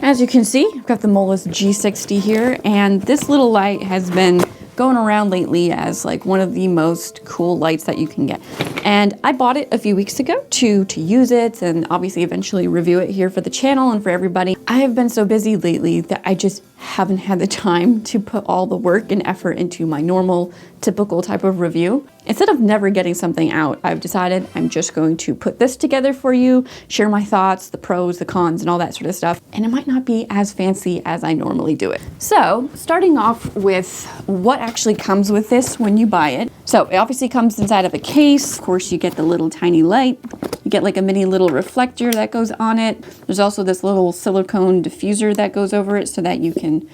As you can see, I've got the Molus G60 here, and this little light has been going around lately as like one of the most cool lights that you can get. And I bought it a few weeks ago to use it and obviously eventually review it here for the channel and for everybody. I have been so busy lately that I just haven't had the time to put all the work and effort into my normal, typical type of review. Instead of never getting something out, I've decided I'm just going to put this together for you, share my thoughts, the pros, the cons, and all that sort of stuff. And it might not be as fancy as I normally do it. So, starting off with what actually comes with this when you buy it. So, it obviously comes inside of a case. Of course, you get the little tiny light. You get like a mini little reflector that goes on it. There's also this little silicone diffuser that goes over it so that you can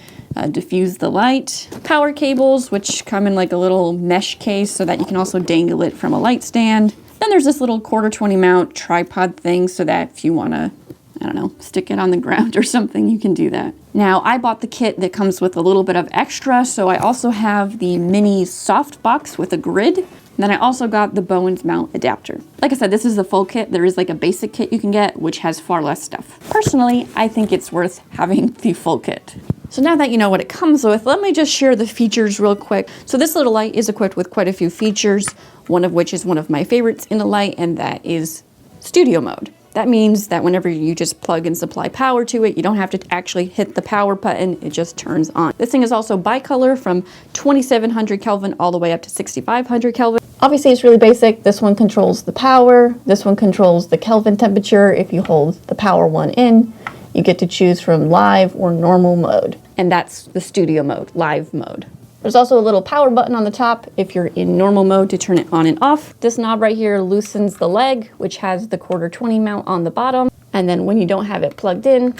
diffuse the light. Power cables, which come in like a little mesh case so that you can also dangle it from a light stand. Then there's this little 1/4 mount tripod thing so that if you want to, I don't know, stick it on the ground or something, you can do that. Now, I bought the kit that comes with a little bit of extra, so I also have the mini soft box with a grid. Then I also got the Bowens mount adapter. Like I said, this is the full kit. There is like a basic kit you can get, which has far less stuff. Personally, I think it's worth having the full kit. So now that you know what it comes with, let me just share the features real quick. So this little light is equipped with quite a few features, one of which is one of my favorites in a light, and that is studio mode. That means that whenever you just plug and supply power to it, you don't have to actually hit the power button, it just turns on. This thing is also bicolor from 2700 Kelvin all the way up to 6500 Kelvin. Obviously it's really basic. This one controls the power, this one controls the Kelvin temperature. If you hold the power one in, you get to choose from live or normal mode. And that's the studio mode, live mode. There's also a little power button on the top if you're in normal mode to turn it on and off. This knob right here loosens the leg, which has the 1/4 mount on the bottom. And then when you don't have it plugged in,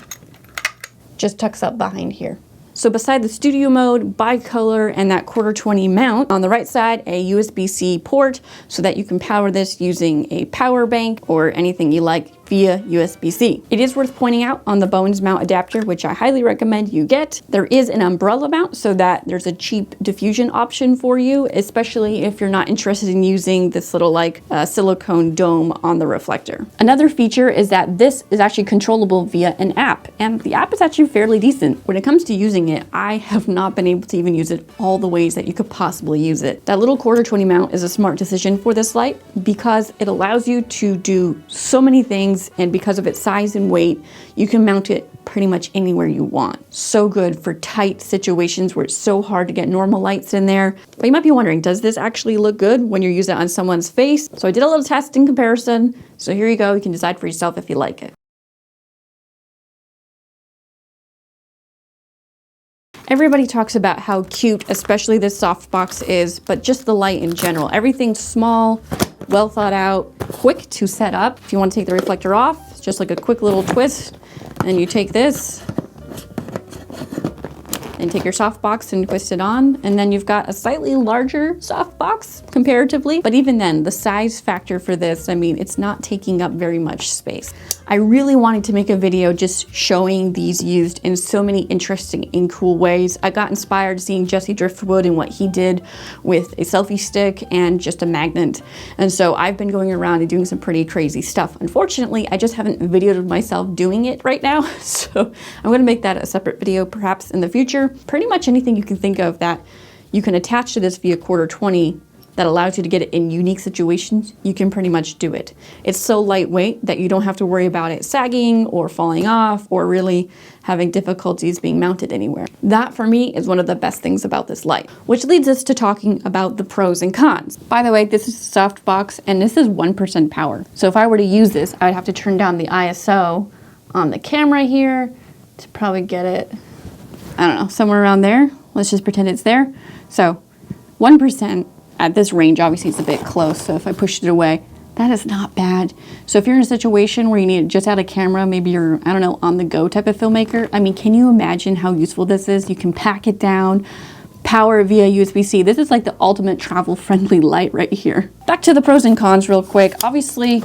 just tucks up behind here. So beside the studio mode, bicolor, and that 1/4 mount, on the right side, a USB-C port so that you can power this using a power bank or anything you like via USB-C. It is worth pointing out on the Bowens mount adapter, which I highly recommend you get, there is an umbrella mount so that there's a cheap diffusion option for you, especially if you're not interested in using this little like silicone dome on the reflector. Another feature is that this is actually controllable via an app, and the app is actually fairly decent. When it comes to using it, I have not been able to even use it all the ways that you could possibly use it. That little 1/4 mount is a smart decision for this light because it allows you to do so many things, and because of its size and weight, you can mount it pretty much anywhere you want. So good for tight situations where it's so hard to get normal lights in there. But you might be wondering, does this actually look good when you're using it on someone's face? So I did a little test and comparison. So here you go, you can decide for yourself if you like it. Everybody talks about how cute, especially this softbox is, but just the light in general. Everything's small, well thought out, quick to set up. If you want to take the reflector off, it's just like a quick little twist. And you take this and take your softbox and twist it on. And then you've got a slightly larger softbox comparatively. But even then, the size factor for this, I mean, it's not taking up very much space. I really wanted to make a video just showing these used in so many interesting and cool ways. I got inspired seeing Jesse Driftwood and what he did with a selfie stick and just a magnet. And so I've been going around and doing some pretty crazy stuff. Unfortunately, I just haven't videoed myself doing it right now. So I'm gonna make that a separate video perhaps in the future. Pretty much anything you can think of that you can attach to this via 1/4 that allows you to get it in unique situations, you can pretty much do it. It's so lightweight that you don't have to worry about it sagging or falling off or really having difficulties being mounted anywhere. That for me is one of the best things about this light, which leads us to talking about the pros and cons. By the way, this is a softbox and this is 1% power. So if I were to use this, I'd have to turn down the ISO on the camera here to probably get it, I don't know, somewhere around there. Let's just pretend it's there. So 1%. At this range, obviously it's a bit close, so if I pushed it away, that is not bad. So if you're in a situation where you need it just out of camera, maybe you're, I don't know, on the go type of filmmaker, I mean, can you imagine how useful this is? You can pack it down, power via USB-C. This is like the ultimate travel-friendly light right here. Back to the pros and cons real quick. Obviously,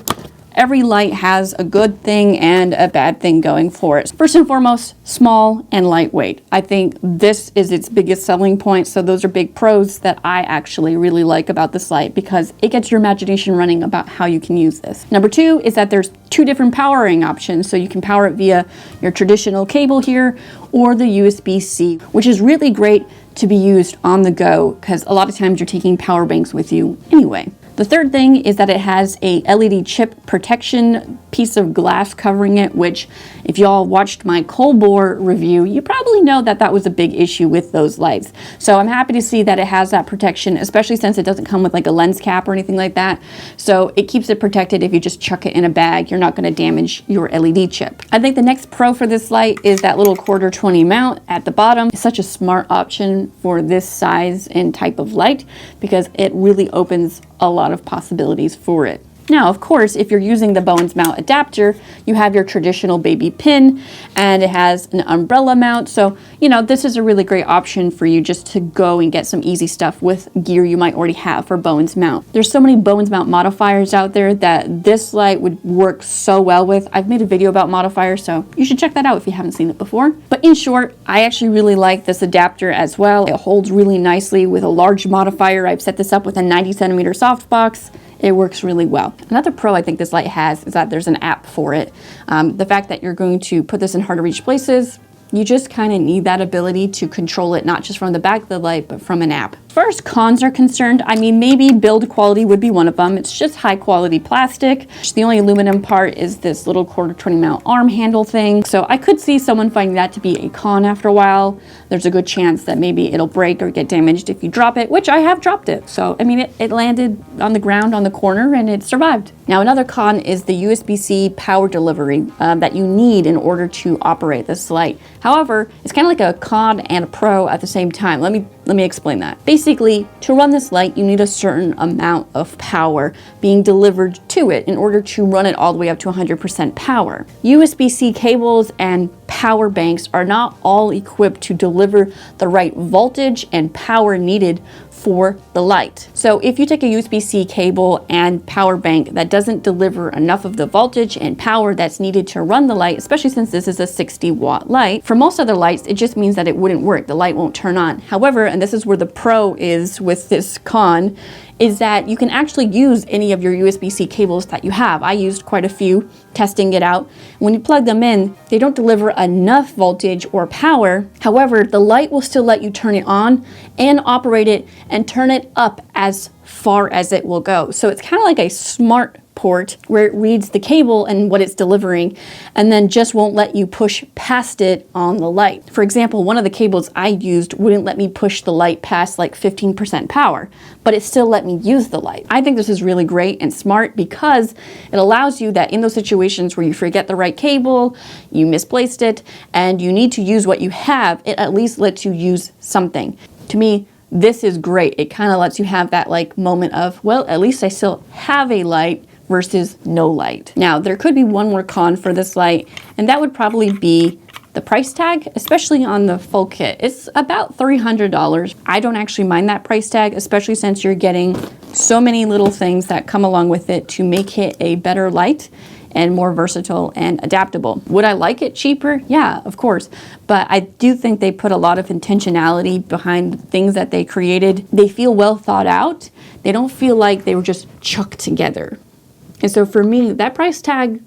every light has a good thing and a bad thing going for it. First and foremost, small and lightweight. I think this is its biggest selling point. So those are big pros that I actually really like about this light, because it gets your imagination running about how you can use this. Number two is that there's two different powering options. So you can power it via your traditional cable here or the USB-C, which is really great to be used on the go, because a lot of times you're taking power banks with you anyway. The third thing is that it has a LED chip protection piece of glass covering it, which if y'all watched my cold bore review, you probably know that that was a big issue with those lights. So I'm happy to see that it has that protection, especially since it doesn't come with like a lens cap or anything like that. So it keeps it protected. If you just chuck it in a bag, you're not going to damage your LED chip. I think the next pro for this light is that little 1/4-20 mount at the bottom. It's such a smart option for this size and type of light, because it really opens a lot of possibilities for it. Now, of course, if you're using the Bowens mount adapter, you have your traditional baby pin, and it has an umbrella mount. So, you know, this is a really great option for you just to go and get some easy stuff with gear you might already have for Bowens mount. There's so many Bowens mount modifiers out there that this light would work so well with. I've made a video about modifiers, so you should check that out if you haven't seen it before. But in short, I actually really like this adapter as well. It holds really nicely with a large modifier. I've set this up with a 90cm softbox. It works really well. Another pro I think this light has is that there's an app for it. The fact that you're going to put this in hard to reach places, you just kind of need that ability to control it, not just from the back of the light, but from an app. As far as cons are concerned, I mean, maybe build quality would be one of them. It's just high quality plastic. The only aluminum part is this little 1/4-20 mount arm handle thing. So I could see someone finding that to be a con after a while. There's a good chance that maybe it'll break or get damaged if you drop it, which I have dropped it. So, I mean, it landed on the ground on the corner and it survived. Now, another con is the USB-C power delivery that you need in order to operate this light. However, it's kind of like a con and a pro at the same time. Let me explain that. Basically, to run this light, you need a certain amount of power being delivered to it in order to run it all the way up to 100% power. USB-C cables and power banks are not all equipped to deliver the right voltage and power needed for the light. So if you take a USB-C cable and power bank that doesn't deliver enough of the voltage and power that's needed to run the light, especially since this is a 60-watt light, for most other lights, it just means that it wouldn't work. The light won't turn on. However, and this is where the pro is with this con, is that you can actually use any of your USB-C cables that you have. I used quite a few testing it out. When you plug them in, they don't deliver enough voltage or power. However, the light will still let you turn it on and operate it and turn it up as far as it will go. So it's kind of like a smart port where it reads the cable and what it's delivering and then just won't let you push past it on the light. For example, one of the cables I used wouldn't let me push the light past like 15% power, but it still let me use the light. I think this is really great and smart because it allows you that in those situations where you forget the right cable, you misplaced it, and you need to use what you have, it at least lets you use something. To me, this is great. It kind of lets you have that like moment of, well, at least I still have a light versus no light. Now, there could be one more con for this light, and that would probably be the price tag, especially on the full kit. It's about $300. I don't actually mind that price tag, especially since you're getting so many little things that come along with it to make it a better light and more versatile and adaptable. Would I like it cheaper? Yeah, of course. But I do think they put a lot of intentionality behind the things that they created. They feel well thought out. They don't feel like they were just chucked together. And so for me, that price tag,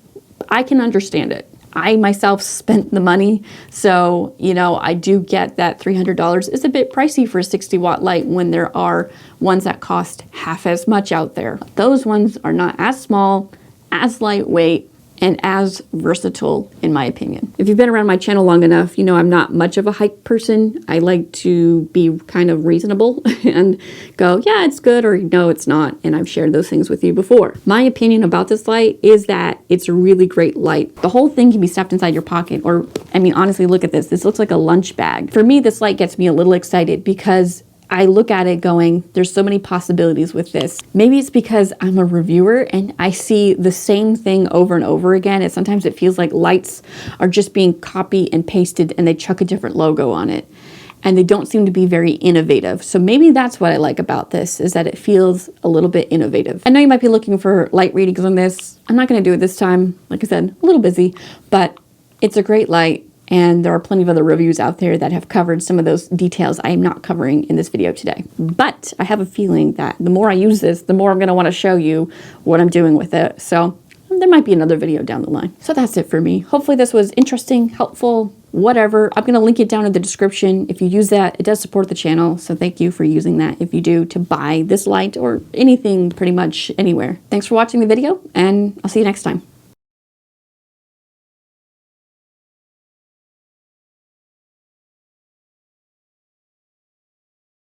I can understand it. I myself spent the money, so, you know, I do get that $300 is a bit pricey for a 60-watt light when there are ones that cost half as much out there. Those ones are not as small, as lightweight, and as versatile, in my opinion. If you've been around my channel long enough, you know I'm not much of a hype person. I like to be kind of reasonable and go, yeah, it's good, or no, it's not. And I've shared those things with you before. My opinion about this light is that it's a really great light. The whole thing can be stuffed inside your pocket, or, I mean, honestly, look at this. This looks like a lunch bag. For me, this light gets me a little excited because I look at it going, there's so many possibilities with this. Maybe it's because I'm a reviewer and I see the same thing over and over again. And sometimes it feels like lights are just being copied and pasted and they chuck a different logo on it. and they don't seem to be very innovative. So maybe that's what I like about this, is that it feels a little bit innovative. I know you might be looking for light readings on this. I'm not going to do it this time. Like I said, a little busy, but it's a great light. And there are plenty of other reviews out there that have covered some of those details I am not covering in this video today. But I have a feeling that the more I use this, the more I'm going to want to show you what I'm doing with it. So there might be another video down the line. So that's it for me. Hopefully this was interesting, helpful, whatever. I'm going to link it down in the description. If you use that, it does support the channel. So thank you for using that if you do, to buy this light or anything pretty much anywhere. Thanks for watching the video, and I'll see you next time.